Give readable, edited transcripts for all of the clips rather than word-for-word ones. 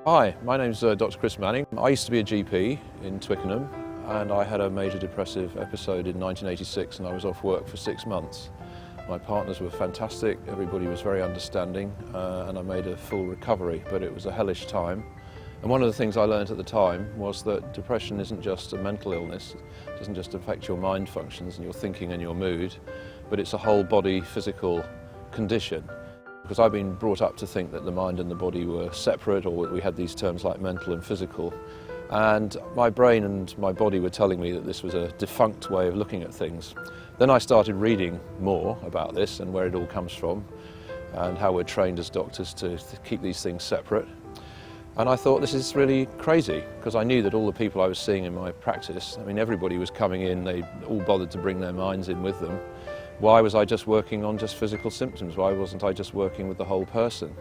Hi, my name's Dr. Chris Manning. I used to be a GP in Twickenham and I had a major depressive episode in 1986 and I was off work for 6 months. My partners were fantastic, everybody was very understanding and I made a full recovery, but it was a hellish time. And one of the things I learned at the time was that depression isn't just a mental illness, it doesn't just affect your mind functions and your thinking and your mood, but it's a whole body physical condition. Because I've been brought up to think that the mind and the body were separate, or we had these terms like mental and physical. And my brain and my body were telling me that this was a defunct way of looking at things. Then I started reading more about this and where it all comes from and how we're trained as doctors to keep these things separate. And I thought, this is really crazy, because I knew that all the people I was seeing in my practice, I mean, everybody was coming in, they all bothered to bring their minds in with them. Why was I just working on just physical symptoms? Why wasn't I just working with the whole person?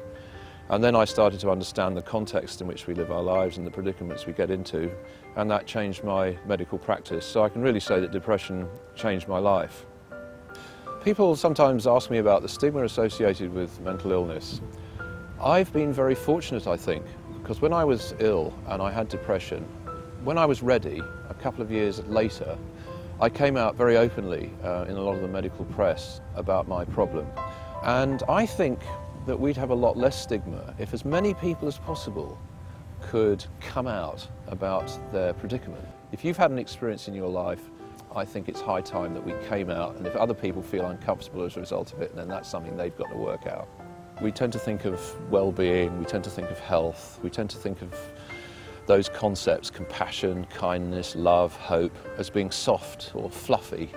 And then I started to understand the context in which we live our lives and the predicaments we get into, and that changed my medical practice. So I can really say that depression changed my life. People sometimes ask me about the stigma associated with mental illness. I've been very fortunate, I think, because when I was ill and I had depression, when I was ready, a couple of years later, I came out very openly in a lot of the medical press about my problem. And I think that we'd have a lot less stigma if as many people as possible could come out about their predicament. If you've had an experience in your life, I think it's high time that we came out, and if other people feel uncomfortable as a result of it, then that's something they've got to work out. We tend to think of well-being, we tend to think of health, we tend to think of those concepts, compassion, kindness, love, hope, as being soft or fluffy,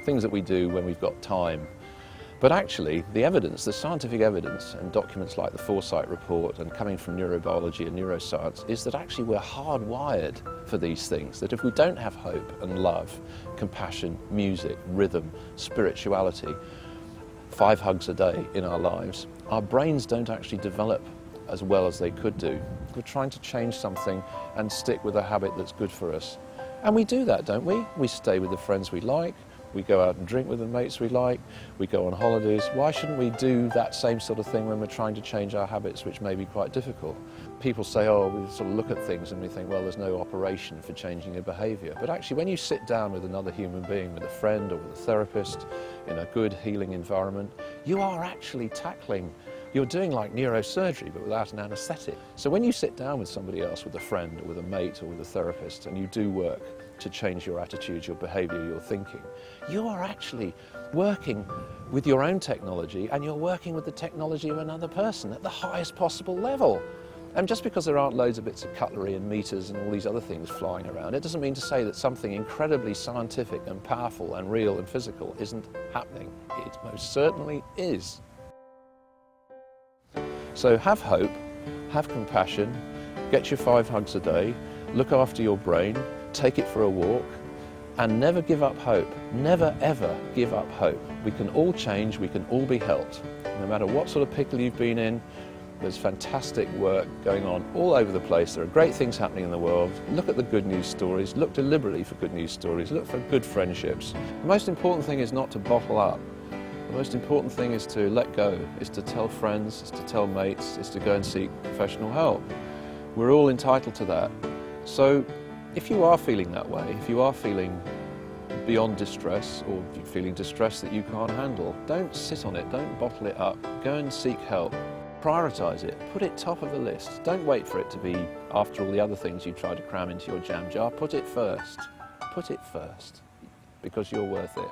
things that we do when we've got time. But actually, the evidence, the scientific evidence, and documents like the Foresight Report and coming from neurobiology and neuroscience, is that actually we're hardwired for these things, that if we don't have hope and love, compassion, music, rhythm, spirituality, 5 hugs a day in our lives, our brains don't actually develop as well as they could do. We're trying to change something and stick with a habit that's good for us. And we do that, don't we? We stay with the friends we like, we go out and drink with the mates we like, we go on holidays. Why shouldn't we do that same sort of thing when we're trying to change our habits, which may be quite difficult? People say, oh, we sort of look at things and we think, well, there's no operation for changing a behaviour. But actually, when you sit down with another human being, with a friend or with a therapist, in a good healing environment, you are actually tackling, you're doing like neurosurgery, but without an anaesthetic. So when you sit down with somebody else, with a friend or with a mate or with a therapist, and you do work to change your attitudes, your behaviour, your thinking, you are actually working with your own technology, and you're working with the technology of another person at the highest possible level. And just because there aren't loads of bits of cutlery and meters and all these other things flying around, it doesn't mean to say that something incredibly scientific and powerful and real and physical isn't happening. It most certainly is. So have hope, have compassion, get your 5 hugs a day, look after your brain, take it for a walk, and never give up hope. Never ever give up hope. We can all change, we can all be helped. No matter what sort of pickle you've been in, there's fantastic work going on all over the place. There are great things happening in the world. Look at the good news stories, look deliberately for good news stories, look for good friendships. The most important thing is not to bottle up. The most important thing is to let go, is to tell friends, is to tell mates, is to go and seek professional help. We're all entitled to that. So if you are feeling that way, if you are feeling beyond distress, or if you're feeling distress that you can't handle, don't sit on it, don't bottle it up, go and seek help. Prioritise it, put it top of the list. Don't wait for it to be after all the other things you try to cram into your jam jar. Put it first, because you're worth it.